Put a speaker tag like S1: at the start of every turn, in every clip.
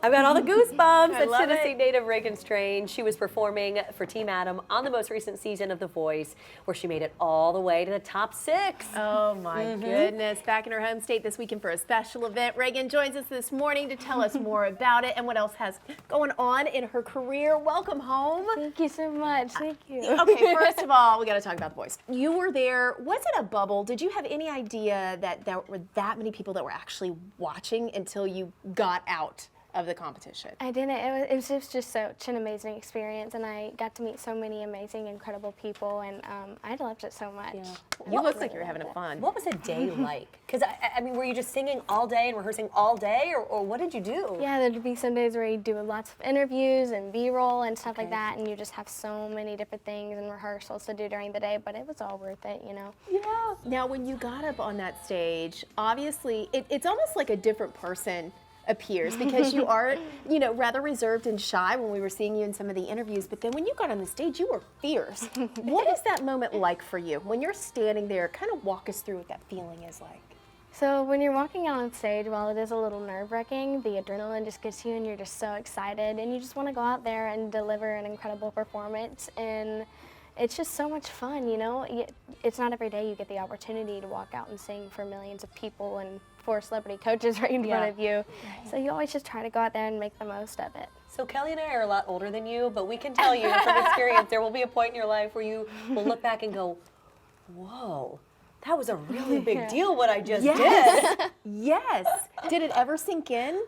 S1: I've got all the goosebumps.
S2: I
S1: That's
S2: love
S1: Tennessee
S2: it.
S1: native Reagan Strange. She was performing for Team Adam on the most recent season of The Voice, where she made it all the way to the top 6.
S2: Oh my goodness. Back in her home state this weekend for a special event. Reagan joins us this morning to tell us more about it and what else has going on in her career. Welcome home.
S3: Thank you so much. Thank you.
S2: Okay, first of all, we got to talk about The Voice. You were there. Was it a bubble? Did you have any idea that there were that many people that were actually watching until you got out of the competition?
S3: I didn't. It was just such an amazing experience, and I got to meet so many amazing, incredible people, and I loved it so much.
S2: Yeah. You look like you're having fun.
S1: What was a day like? Because, I mean, were you just singing all day and rehearsing all day, or what did you do?
S3: Yeah, there'd be some days where you do lots of interviews and B-roll and stuff like that, and you just have so many different things and rehearsals to do during the day, but it was all worth it, you know?
S2: Yeah. Now, when you got up on that stage, obviously, it's almost like a different person appears because you are, you know, rather reserved and shy when we were seeing you in some of the interviews, but then when you got on the stage, you were fierce. What is that moment like for you? When you're standing there, kind of walk us through what that feeling is like.
S3: So when you're walking out on stage, while it is a little nerve-wracking, the adrenaline just gets you and you're just so excited and you just want to go out there and deliver an incredible performance, and it's just so much fun, you know? It's not every day you get the opportunity to walk out and sing for millions of people and 4 celebrity coaches right in front of you. So you always just try to go out there and make the most of it.
S1: So Kelly and I are a lot older than you, but we can tell you from experience there will be a point in your life where you will look back and go, whoa, that was a really big deal what I just did.
S2: Yes. Did it ever sink in?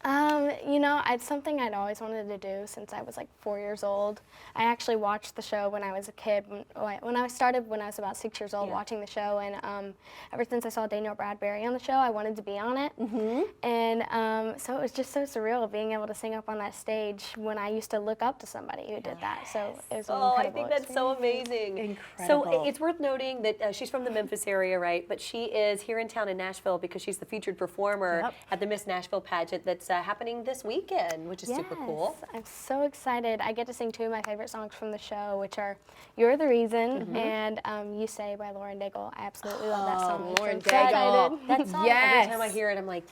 S3: You know, it's something I'd always wanted to do since I was like 4 years old. I actually watched the show when I was a kid. When I started when I was about 6 years old watching the show, and ever since I saw Daniel Bradbury on the show, I wanted to be on it. And so it was just so surreal being able to sing up on that stage when I used to look up to somebody who did that. So it was an incredible
S1: I think that's so amazing.
S2: Incredible.
S1: So it's worth noting that she's from the Memphis area, right? But she is here in town in Nashville because she's the featured performer at the Miss Nashville pageant that's happening this weekend, which is super cool.
S3: I'm so excited. I get to sing 2 of my favorite songs from the show, which are "You're the Reason" and "You Say" by Lauren Daigle. I absolutely love that song.
S2: Lauren
S3: So
S2: Daigle.
S1: That song, every time I hear it, I'm like,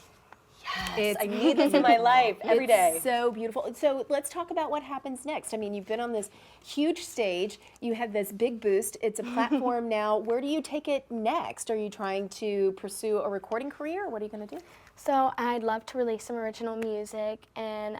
S1: yes,
S2: It's
S1: I need this in my life every day.
S2: It's so beautiful. So let's talk about what happens next. I mean, you've been on this huge stage. You have this big boost. It's a platform now. Where do you take it next? Are you trying to pursue a recording career? What are you going to do?
S3: So I'd love to release some original music, and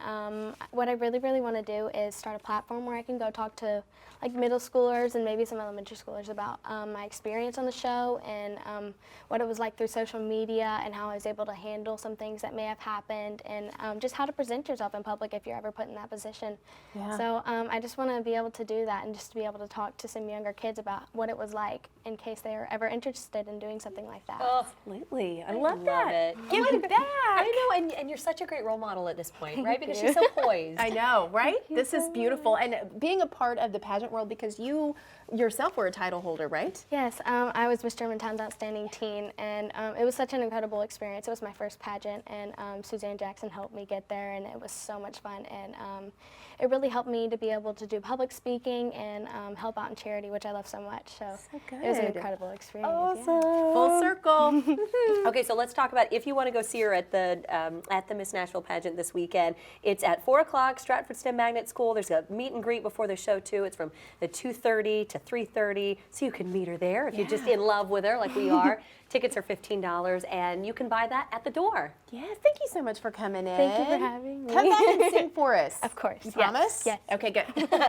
S3: what I really, really want to do is start a platform where I can go talk to like middle schoolers and maybe some elementary schoolers about my experience on the show and what it was like through social media and how I was able to handle some things that may have happened, and just how to present yourself in public if you're ever put in that position.
S2: Yeah.
S3: So I just want to be able to do that and just to be able to talk to some younger kids about what it was like in case they are ever interested in doing something like that.
S1: Oh,
S2: Absolutely. I love that.
S1: it.
S2: Give it back.
S1: I know, and you're such a great role model at this point, right? Because she's so poised.
S2: I know, right? This is beautiful. And being a part of the pageant world, because you yourself were a title holder, right?
S3: Yes, I was Miss Germantown's Outstanding Teen, and it was such an incredible experience. It was my first pageant, and Suzanne Jackson helped me get there, and it was so much fun. And it really helped me to be able to do public speaking and help out in charity, which I love so much. So
S2: good.
S3: it was an incredible experience.
S1: Awesome.
S2: Full circle.
S1: Okay, so let's talk about if you want to go see her at the Miss Nashville pageant this weekend. It's at 4 o'clock, Stratford STEM Magnet School. There's a meet and greet before the show too. It's from the 2:30 to 3:30, so you can meet her there if you're just in love with her like we are. Tickets are $15, and you can buy that at the door.
S2: Yes, thank you so much for coming in.
S3: Thank you for having me.
S2: Come back and sing for us.
S3: Of course.
S2: You
S3: Yes.
S2: promise?
S3: Yes.
S2: Okay, good.